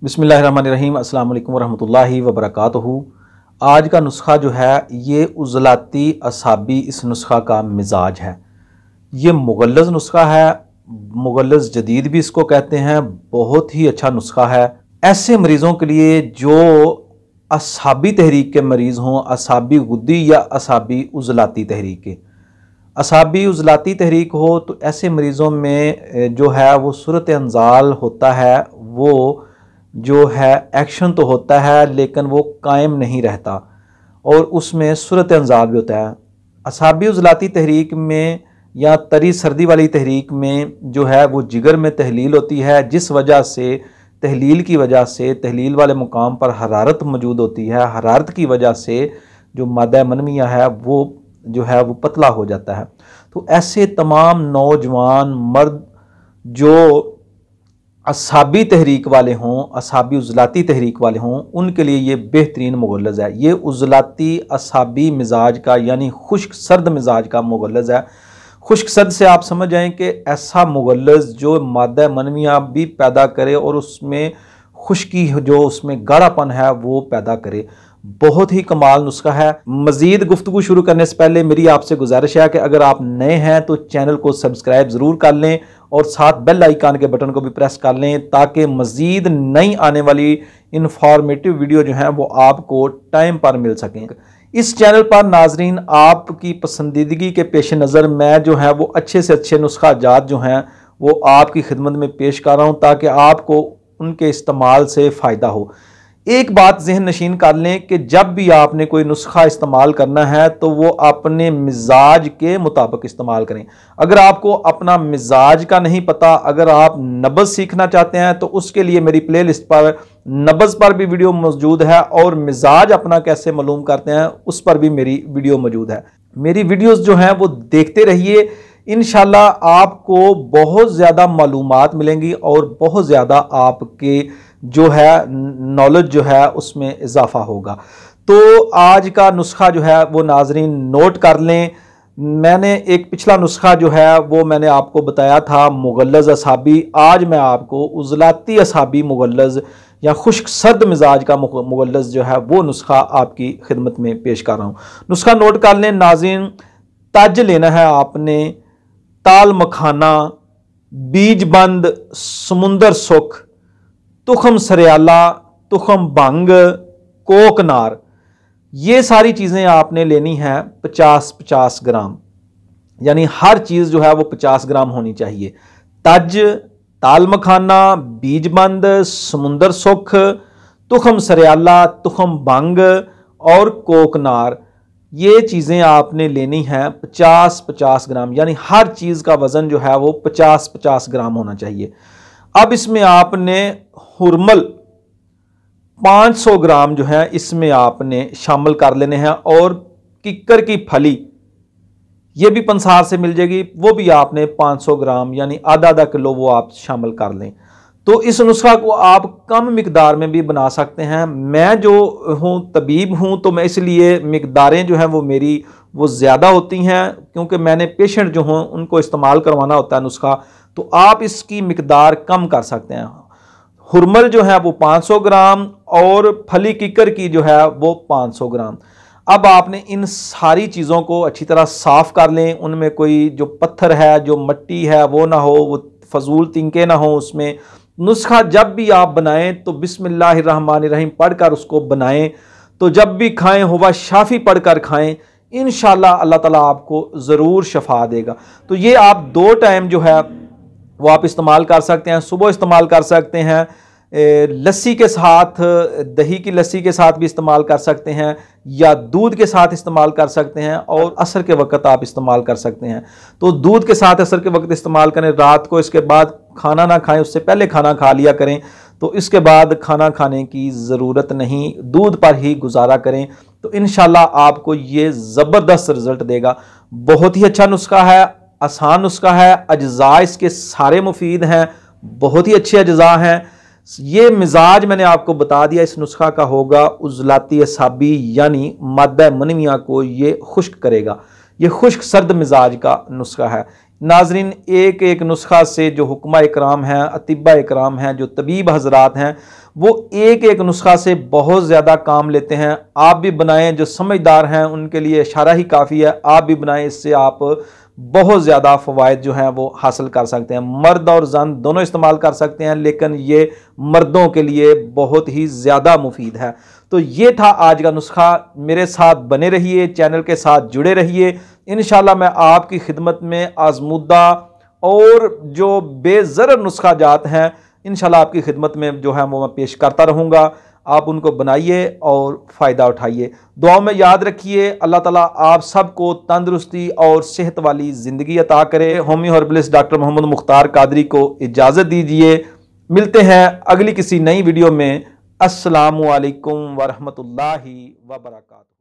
बिस्मिल्लाहिर्रहमानिर्रहीम। अस्सलाम वालेकुम वरहमतुल्लाहि वबरकातुहू। आज का नुस्खा जो है ये उज़लाती असाबी इस नुस्खा का मिजाज है। ये मुगल्लज़ नुस्खा है, मुगल्लज़ जदीद भी इसको कहते हैं। बहुत ही अच्छा नुस्खा है ऐसे मरीज़ों के लिए जो असाबी तहरीक के मरीज़ हों, असाबी गुद्दी या असाबी उज़लाती तहरीक के। असाबी उज़लाती तहरीक हो तो ऐसे मरीज़ों में जो है वो सूरत अंजाल होता है, वो जो है एक्शन तो होता है लेकिन वो कायम नहीं रहता और उसमें सूरत अंजाल भी होता है। असाबी उज़लाती तहरीक में या तरी सर्दी वाली तहरीक में जो है वो जिगर में तहलील होती है, जिस वजह से तहलील की वजह से तहलील वाले मुकाम पर हरारत मौजूद होती है। हरारत की वजह से जो मादा मनविया है वो जो है वो पतला हो जाता है। तो ऐसे तमाम नौजवान मर्द जो असाबी तहरीक वाले हों, असाबी उज़लाती तहरीक वाले हों, उनके लिए ये बेहतरीन मुगल्लज़ है। ये उज़लाती असाबी मिजाज का यानी खुश्क सर्द मिजाज का मुगल्लज़ है। खुश्क सर्द से आप समझ जाएं कि ऐसा मुगल्लज़ जो मादा मनविया भी पैदा करे और उसमें खुश्की जो उसमें गाढ़ापन है वो पैदा करे। बहुत ही कमाल नुस्खा है। मज़ीद गुफ्तगू शुरू करने से पहले मेरी आपसे गुजारिश है कि अगर आप नए हैं तो चैनल को सब्सक्राइब ज़रूर कर लें और साथ बेल आइकन के बटन को भी प्रेस कर लें ताकि मज़ीद नई आने वाली इंफॉर्मेटिव वीडियो जो हैं वो आपको टाइम पर मिल सकें। इस चैनल पर नाजरीन आपकी पसंदीदगी के पेश नज़र मैं जो है वो अच्छे से अच्छे नुस्खा जात जो हैं वो आपकी खिदमत में पेश कर रहा हूँ ताकि आपको उनके इस्तेमाल से फ़ायदा हो। एक बात जहन नशीन कर लें कि जब भी आपने कोई नुस्खा इस्तेमाल करना है तो वो अपने मिजाज के मुताबिक इस्तेमाल करें। अगर आपको अपना मिजाज का नहीं पता, अगर आप नब्ज़ सीखना चाहते हैं तो उसके लिए मेरी प्लेलिस्ट पर नब्ज़ पर भी वीडियो मौजूद है और मिजाज अपना कैसे मालूम करते हैं उस पर भी मेरी वीडियो मौजूद है। मेरी वीडियोस जो हैं वो देखते रहिए, इंशाल्लाह आपको बहुत ज़्यादा मालूमात मिलेंगी और बहुत ज़्यादा आपके जो है नॉलेज जो है उसमें इजाफा होगा। तो आज का नुस्खा जो है वो नाजरीन नोट कर लें। मैंने एक पिछला नुस्खा जो है वो मैंने आपको बताया था मुगल्लज़ असाबी। आज मैं आपको उज़लाती असाबी मुगल्लज़ या खुश्क सर्द मिजाज का मुगल्लज़ जो है वो नुस्खा आपकी खिदमत में पेश कर रहा हूँ। नुस्खा नोट कर लें नाज़रीन। तज लेना है आपने, ताल मखाना, बीज बंद, समुंदर सुख, तुखम सरियाला, तुखम भंग, कोकनार, ये सारी चीज़ें आपने लेनी हैं 50-50 ग्राम, यानी हर चीज़ जो है वो 50 ग्राम होनी चाहिए। तज, ताल मखाना, बीज बंद, समुंदर सुख, तुखम सरियाला, तुखम भंग और कोकनार, ये चीज़ें आपने लेनी हैं 50-50 ग्राम, यानी हर चीज़ का वज़न जो है वो 50-50 ग्राम होना चाहिए। अब इसमें आपने हुरमल 500 ग्राम जो है इसमें आपने शामिल कर लेने हैं और किक्कर की फली ये भी पंसार से मिल जाएगी, वो भी आपने 500 ग्राम यानी आधा किलो वो आप शामिल कर लें। तो इस नुस्खा को आप कम मिकदार में भी बना सकते हैं। मैं जो हूँ तबीब हूँ तो मैं इसलिए मिकदारें जो हैं वो मेरी वो ज़्यादा होती हैं क्योंकि मैंने पेशेंट जो हों उनको इस्तेमाल करवाना होता है नुस्खा, तो आप इसकी मिकदार कम कर सकते हैं। हुरमल जो है वो 500 ग्राम और फली किकर की जो है वो 500 ग्राम। अब आपने इन सारी चीज़ों को अच्छी तरह साफ़ कर लें, उनमें कोई जो पत्थर है जो मट्टी है वो ना हो, वो फजूल तिनके ना हो उसमें। नुस्खा जब भी आप बनाएं तो बिस्मिल्लाहिर्रहमानिर्रहीम पढ़कर उसको बनाएं, तो जब भी खाएं हुवा शाफी पढ़कर खाएं, इंशाल्लाह अल्लाह ताला आपको ज़रूर शफा देगा। तो ये आप 2 टाइम जो है वो आप इस्तेमाल कर सकते हैं। सुबह इस्तेमाल कर सकते हैं, लस्सी के साथ, दही की लस्सी के साथ भी इस्तेमाल कर सकते हैं या दूध के साथ इस्तेमाल कर सकते हैं और असर के वक्त आप इस्तेमाल कर सकते हैं। तो दूध के साथ असर के वक्त इस्तेमाल करें, रात को इसके बाद खाना ना खाएं, उससे पहले खाना खा लिया करें, तो इसके बाद खाना खाने की ज़रूरत नहीं, दूध पर ही गुजारा करें, तो इंशाल्लाह आपको ये ज़बरदस्त रिज़ल्ट देगा। बहुत ही अच्छा नुस्खा है, आसान नुस्खा है, अज्जा इसके सारे मुफीद हैं, बहुत ही अच्छे अज्जा हैं। ये मिजाज मैंने आपको बता दिया इस नुस्खा का होगा उज़लाती असाबी यानी मादा मनविया को ये खुश्क करेगा। ये खुश्क सर्द मिजाज का नुस्खा है। नाजरीन एक एक नुस्खा से जो हुक्मा इकराम हैं, अतिब्बा इकराम हैं, जो तबीब हजरात हैं, وہ ایک ایک نسخہ سے بہت زیادہ کام لیتے ہیں۔ آپ بھی بنائیں، جو سمجھدار ہیں ان کے لیے اشارہ ہی کافی ہے، آپ بھی بنائیں، اس سے آپ بہت زیادہ فوائد جو ہیں وہ حاصل کر سکتے ہیں۔ مرد اور زن دونوں استعمال کر سکتے ہیں، لیکن یہ مردوں کے لیے بہت ہی زیادہ مفید ہے۔ تو یہ تھا آج کا نسخہ۔ میرے ساتھ بنے رہیے، چینل کے ساتھ جڑے رہیے، انشاءاللہ میں آپ کی خدمت میں آزمودہ اور جو بے ضرر نسخہ جات ہیں انشاءاللہ آپ کی خدمت میں جو ہے وہ میں پیش کرتا رہوں گا۔ آپ ان کو بنائیے اور فائدہ اٹھائیے۔ دعاؤں میں یاد رکھیے۔ اللہ تعالیٰ آپ سب کو تندرستی اور صحت والی زندگی عطا کرے۔ ہومیو ہربلسٹ ڈاکٹر محمد مختار قادری کو اجازت دیجیے۔ ملتے ہیں اگلی کسی نئی ویڈیو میں۔ السلام علیکم ورحمۃ اللہ وبرکاتہ۔